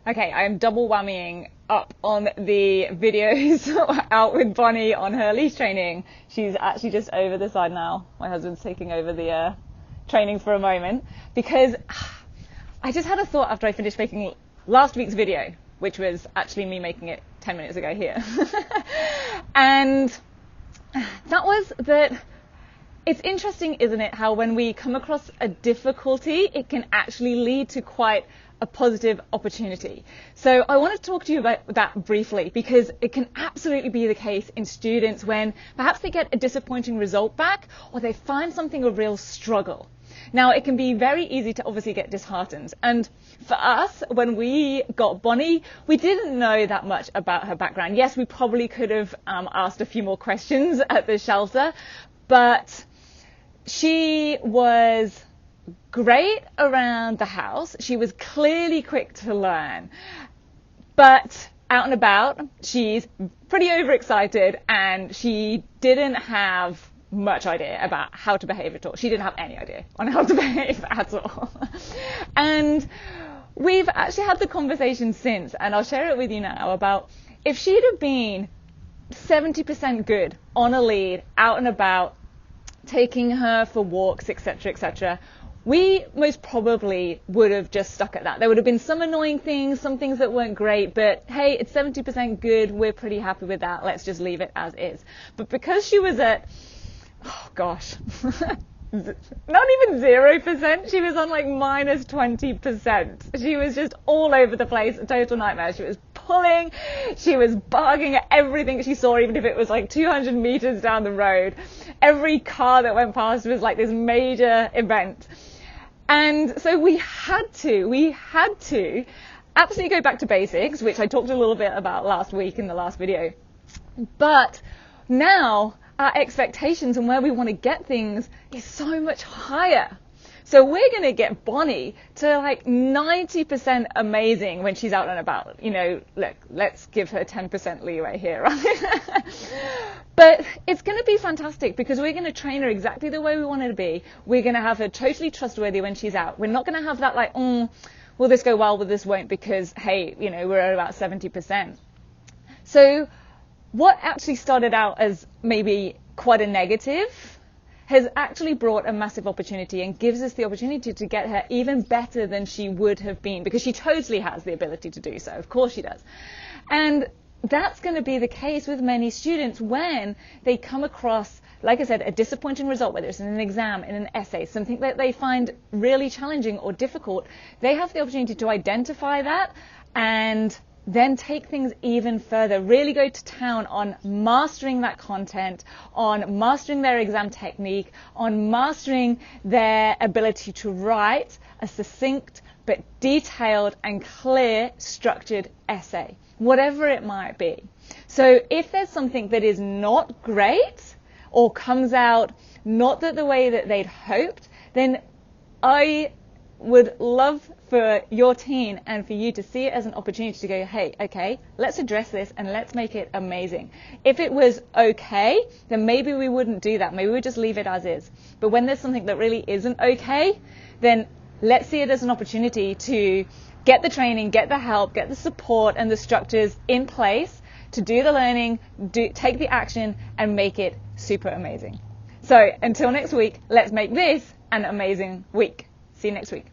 Okay, I'm double whammying up on the videos out with Bonnie on her leash training. She's actually just over the side now. My husband's taking over the training for a moment because I just had a thought after I finished making last week's video, which was actually me making it 10 minutes ago here. And that was that it's interesting, isn't it, how when we come across a difficulty, it can actually lead to quite a positive opportunity. So I want to talk to you about that briefly because it can absolutely be the case in students when perhaps they get a disappointing result back or they find something a real struggle. Now, it can be very easy to obviously get disheartened. And for us, when we got Bonnie, we didn't know that much about her background. Yes, we probably could have asked a few more questions at the shelter, but she was great around the house. She was clearly quick to learn, but out and about, she's pretty overexcited and she didn't have much idea about how to behave at all. She didn't have any idea on how to behave at all. And we've actually had the conversation since, and I'll share it with you now, about if she'd have been 70% good on a lead, out and about, taking her for walks, etc., etc., we most probably would have just stuck at that. There would have been some annoying things, some things that weren't great, but hey, it's 70% good, we're pretty happy with that, let's just leave it as is. But because she was at, oh gosh, not even 0%, she was on like minus 20%. She was just all over the place, a total nightmare. She was pulling, she was barking at everything she saw, even if it was like 200 meters down the road. Every car that went past was like this major event. And so we had to absolutely go back to basics, which I talked a little bit about last week in the last video. But now our expectations and where we want to get things is so much higher. So we're going to get Bonnie to like 90% amazing when she's out and about. You know, look, let's give her 10% leeway here, right? But it's going to be fantastic because we're going to train her exactly the way we want her to be. We're going to have her totally trustworthy when she's out. We're not going to have that like, will this go well, will this won't, because, hey, you know, we're at about 70%. So what actually started out as maybe quite a negative has actually brought a massive opportunity and gives us the opportunity to get her even better than she would have been, because she totally has the ability to do so. Of course she does. And that's going to be the case with many students when they come across, like I said, a disappointing result, whether it's in an exam, in an essay, something that they find really challenging or difficult. They have the opportunity to identify that and then take things even further, really go to town on mastering that content, on mastering their exam technique, on mastering their ability to write a succinct but detailed and clear structured essay, whatever it might be. So if there's something that is not great or comes out not the way that they'd hoped, then I would love for your teen and for you to see it as an opportunity to go, hey, okay, let's address this and let's make it amazing. If it was okay, then maybe we wouldn't do that. Maybe we just leave it as is. But when there's something that really isn't okay, then let's see it as an opportunity to get the training, get the help, get the support and the structures in place to do the learning, take the action and make it super amazing. So until next week, let's make this an amazing week. See you next week.